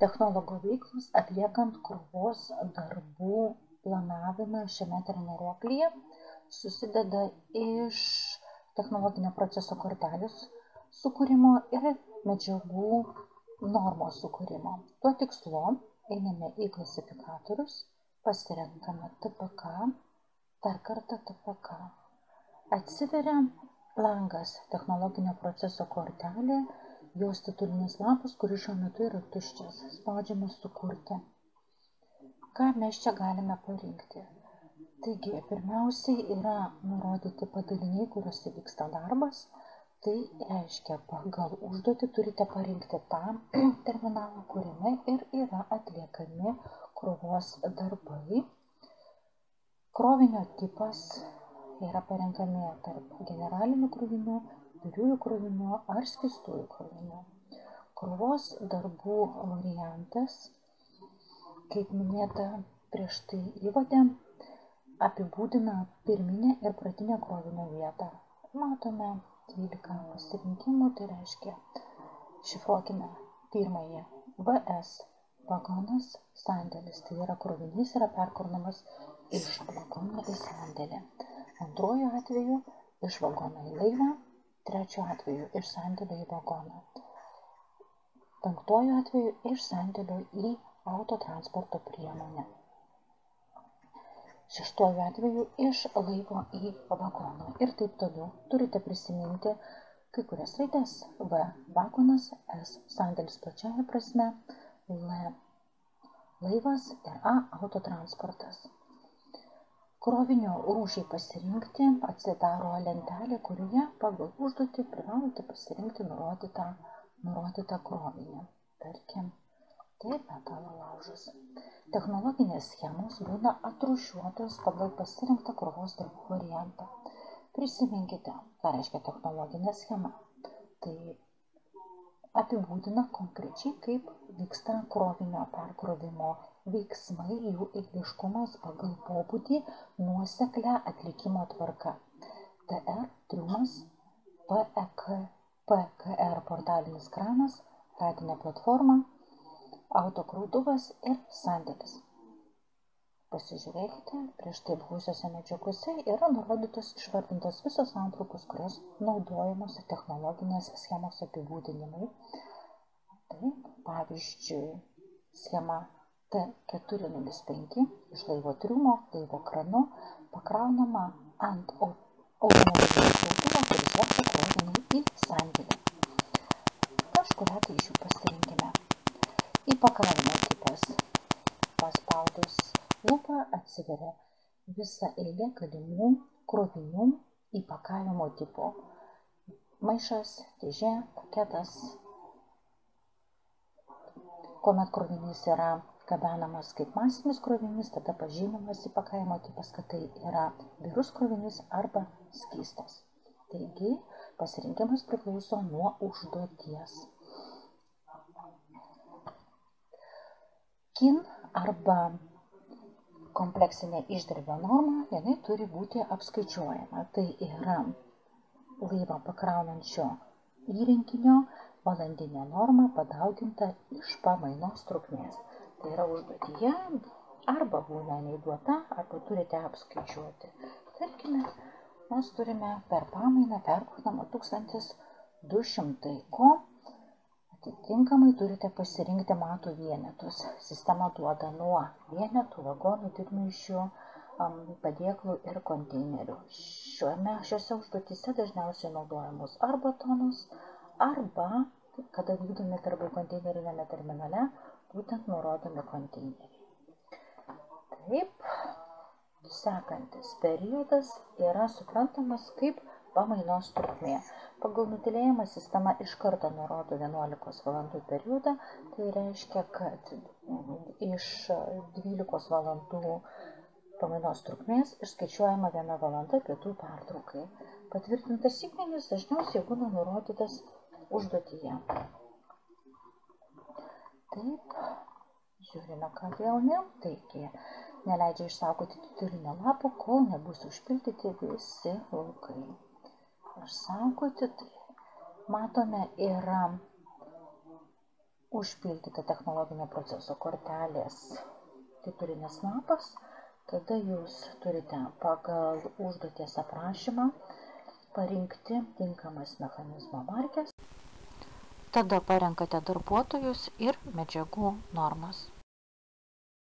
Technologo veiklos atliekant krūvos darbų planavimą šiame treniruoklyje susideda iš technologinio proceso kortelės sukūrimo ir medžiagų normos sukūrimo. Tuo tikslu einame į klasifikatorius, pasirenkame TPK, dar kartą TPK. Atsiveria langas technologinio proceso kortelė, jos titulinis lapas, kuris šiuo metu yra tuščias. Spaudžiame sukurti. Ką mes čia galime parinkti? Taigi, pirmiausiai yra nurodyti padaliniai, kuriuose vyksta darbas. Tai reiškia, pagal užduotį turite parinkti tą terminalą, kuriame ir yra atliekami krūvos darbai. Krovinio tipas yra parenkami tarp generalinių krovinių, biriųjų krovinių ar skystųjų krovinių. Krūvos darbų variantas, kaip minėta prieš tai įvade, apibūdina pirminę ir pradinę krovinio vietą. Matome 12 pasirinkimų, tai reiškia, šifruokime pirmąjį VS vagonas sandėlis, tai yra krovinys yra perkraunamas iš vagono į sandėlį. Antruoju atveju iš vagono į laivą, trečiu atveju iš sandėlio į vagoną. Penktuoju atveju iš sandėlio į autotransporto priemonę. Šeštuoju atveju iš laivo į vagoną ir taip toliau. Turite prisiminti kai kurias raides. V vagonas, S sandėlis plačiąja prasme, L laivas ir A autotransportas. Krovinio rūšiai pasirinkti atsidaro lentelė, kurioje pagal užduotį privalote pasirinkti nurodytą krovinį. Tarkim, tai metalo laužas. Technologinės schemos būna atrūšiuotos pagal pasirinktą krūvos darbų variantą. Prisiminkite, ką reiškia technologinė schema. Tai apibūdina konkrečiai, kaip vyksta krovinio perkrovimo veiksmai, jų eiliškumas pagal pobūdį, nuoseklią atlikimo tvarką. TR triumas, PKR portalinis kranas, ratinė platforma, autokrautuvas ir sandėlis. Pasižiūrėkite, prieš tai buvusiose medžiagose yra nurodytos išvardintos visos santraukos, kurios naudojamos technologinės schemos apibūdinimui. Taip, pavyzdžiui, schema T405 iš laivo triumo, laivo kranu pakraunama ant automobilinio krautuvo, kuris veža krovinį į sandėlį. Kažkurią tai iš jų pasirinkime. Įpakavimo tipas. Paspaudus lupą atsiveria visa eilė galimų krovinių įpakavimo tipo. Maišas, dėžė, paketas. Kuomet krovinys yra gabenamas kaip masinis krovinys, tada pažymimas įpakavimo tipas, kad tai yra birus krovinys arba skystas. Taigi, pasirinkimas priklauso nuo užduoties. KIN arba kompleksinė išdirbio norma, jinai turi būti apskaičiuojama. Tai yra laivą pakraunančio įrenginio valandinė norma padauginta iš pamainos trukmės. Tai yra užduotyje arba būna neįduota, arba turite apskaičiuoti. Tarkime, mes turime per pamainą perkraunamą 1200 ko. Atitinkamai turite pasirinkti matų vienetus. Sistema duoda nuo vienetų, vagonų, didmaišių, padėklų ir konteinerių. Šiuose užduotyse dažniausiai naudojamos arba tonos, arba, kada vykdomi darbai konteinerinėme terminale, būtent nurodomi konteineriai. Taip, sekantis periodas yra suprantamas kaip pamainos trukmė. Pagal nutylėjimą sistema iš karto nurodo 11 valandų periodą, tai reiškia, kad iš 12 valandų pamainos trukmės išskaičiuojama 1 valanda pietų pertraukai. Patvirtintas įkainis dažniausiai būna nurodytas užduotyje. Taip, žiūrime, ką vėl ne. Taigi, neleidžia išsaugoti titulinio lapo, kol nebus užpildyti visi laukai. išsaugoti, tai matome yra užpildyti technologinio proceso kortelės titulinis lapas. Tada jūs turite pagal užduoties aprašymą parinkti tinkamas mechanizmo markes. Tada parenkate darbuotojus ir medžiagų normas.